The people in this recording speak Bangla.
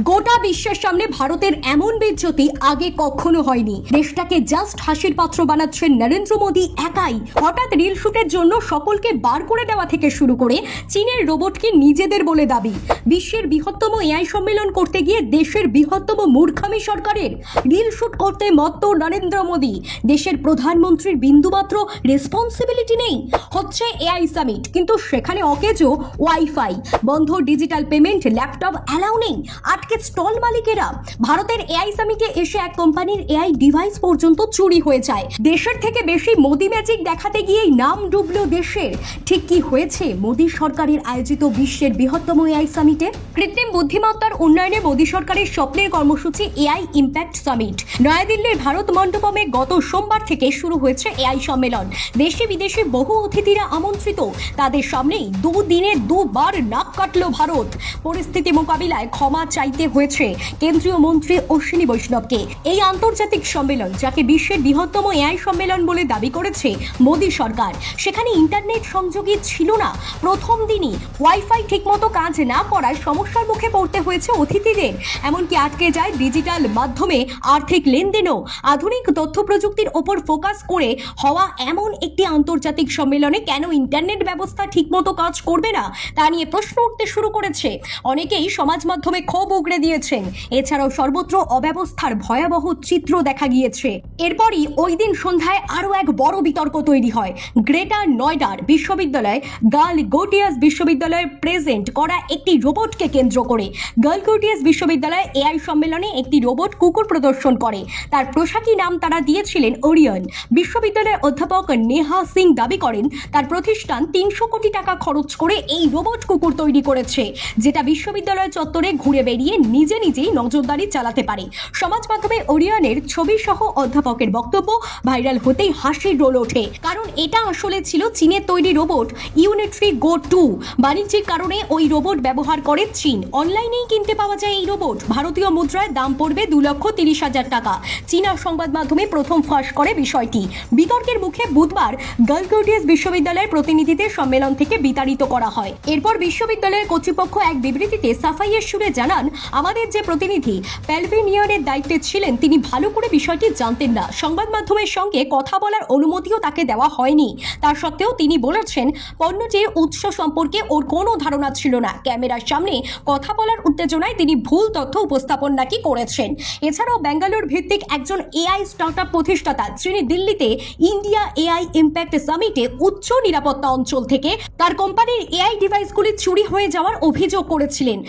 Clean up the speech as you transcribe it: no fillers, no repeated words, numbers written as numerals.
গোটা বিশ্বের সামনে ভারতের এমন বেজ্জতি আগে কখনো হয়নি। দেশটাকে জাস্ট হাসির পাত্র বানাচ্ছেন নরেন্দ্র মোদী একাই। হঠাৎ রিল শুটের জন্য সকলকে বার করে দেওয়া থেকে শুরু করে চীনের রোবটকে নিজেদের বলে দাবি। বিশ্বের বৃহত্তম এআই সম্মেলন করতে গিয়ে দেশের বৃহত্তম মূর্খামি সরকারের। রিল শুট করতে মত্ত নরেন্দ্র মোদী। দেশের প্রধানমন্ত্রীর বিন্দুমাত্র রেসপন্সিবিলিটি নেই। হচ্ছে এআই সামিট, কিন্তু সেখানে অকেজো ওয়াইফাই বন্ধ, ডিজিটাল পেমেন্ট, ল্যাপটপ অ্যালাউ নেই। আটকে স্টল মালিকেরা। ভারতের এআই সামিটে এসে এক কোম্পানির এআই ডিভাইস পর্যন্ত চুরি হয়ে যায়। দেশের থেকে বেশি মোদি ম্যাজিক দেখাতে গিয়েই নাম ডুবলো দেশের। ঠিক কি হয়েছে মোদি সরকারের আয়োজিত বিশ্বের বৃহত্তম এআই সামিটে? কৃত্রিম বুদ্ধিমত্তার উন্নয়নে মোদি সরকারের স্বপ্নের কর্মসূচি এআই ইম্প্যাক্ট সামিট। নয়াদিল্লির ভারত মণ্ডপমে গত সোমবার থেকে শুরু হয়েছে এআই সম্মেলন। দেশে বিদেশে বহু অতিথিরা আমন্ত্রিত। তাদের সামনেই দুদিনে দুবার নাক কাটল ভারত। পরিস্থিতি মোকাবিলায় ক্ষমা চাইতে হয়েছে কেন্দ্রীয় মন্ত্রী অশ্বিনী বৈষ্ণবকে। এই আন্তর্জাতিক সম্মেলন, যাকে বিশ্বের বৃহত্তম এআই সম্মেলন বলে দাবি করেছে মোদী সরকার, সেখানে ইন্টারনেট সংযোগই ছিল না। প্রথম দিনই ওয়াইফাই ঠিকমতো কাজ না করায় সমস্যার মুখে পড়তে হয়েছে অতিথিদের। এমনকি আটকে যায় ডিজিটাল মাধ্যমে আর্থিক লেনদেনও। আধুনিক তথ্য প্রযুক্তির ওপর ফোকাস করে হওয়া এমন একটি আন্তর্জাতিক সম্মেলনে কেন ইন্টারনেট ব্যবস্থা ঠিকমতো কাজ করবে না, তা নিয়ে প্রশ্ন উঠতে শুরু করেছে। অনেকেই সমাজ মাধ্যমে ক্ষোভ উগড়ে দিয়েছেন। এছাড়াও সর্বত্র অব্যবস্থার ভয়াবহ চিত্র দেখা গিয়েছে। এরপরই ওই দিন সন্ধ্যায় আরও এক বড় বিতর্ক তৈরি হয়। গ্রেটার নয়ডার বিশ্ববিদ্যালয় গার্ল গোটিয়াস বিশ্ববিদ্যালয়ের প্রেজেন্ট করা একটি রোবটকে কেন্দ্র করে। গার্ল গোটিয়াস বিশ্ববিদ্যালয় এআই সম্মেলনে একটি রোবট কুকুর প্রদর্শন করে। তার পোশাকি নাম তারা দিয়েছিলেন ওরিয়ন। বিশ্ববিদ্যালয়ের অধ্যাপক নেহা সিং দাবি করেন, তার প্রতিষ্ঠান 300 কোটি টাকা খরচ করে এই রোবট কুকুর তৈরি করেছে, যেটা বিশ্ববিদ্যালয় চত্বরে ঘুরে বেরিয়ে নিজেই নজরদারি চালাতে পারে। সমাজ মাধ্যমে ওরিয়নের ছবি সহ অধ্যাপকের বক্তব্য ভাইরাল হতেই হাসির রোল ওঠে, কারণ এটা আসলে ছিল চীনের তৈরি রোবট ইউনিট্রি গো 2। বাণিজ্যিক কারণে ওই রোবট ব্যবহার করে চীন। অনলাইনেই কিনতে পাওয়া যায় এই রোবট। ভারতীয় মুদ্রায় দাম পড়বে 2,30,000 টাকা। চীনা সংবাদ মাধ্যমে প্রথম ফাঁস করে বিষয়টি। বিতর্কের মুখে বুধবার গার্ল গোটিয়াস বিশ্ববিদ্যালয়ের প্রতিনিধিদের সম্মেলন থেকে বিতাড়িত করা হয়। এরপর বিশ্ববিদ্যালয়ের কর্তৃপক্ষ এক বিবৃতিতে সাফাইয়ের সুরে জানান, আমাদের যে প্রতিনিধি প্যালভিনিয়নের দায়িত্বে ছিলেন তিনি ভালো করে বিষয়টি জানতেন না। সংবাদ মাধ্যমের সঙ্গে কথা বলার অনুমতিও তাকে দেওয়া হয়নি। তা সত্ত্বেও তিনি বলেছেন, পণ্যটির উৎস সম্পর্কে ওর কোনো ধারণা ছিল না। ক্যামেরার সামনে কথা বলার উত্তেজনায় তিনি ভুল তথ্য উপস্থাপন নাকি করেছেন। এছাড়াও বেঙ্গালুর ভিত্তিক একজন এআই স্টার্টআপ প্রতিষ্ঠাতা যিনি দিল্লিতে ইন্ডিয়া এআই ইম্প্যাক্ট সামিটে উচ্চ নিরাপত্তা অঞ্চল থেকে তার কোম্পানির এআই ডিভাইসগুলি চুরি হয়ে যাওয়ার অভিযোগ করেছিলেন।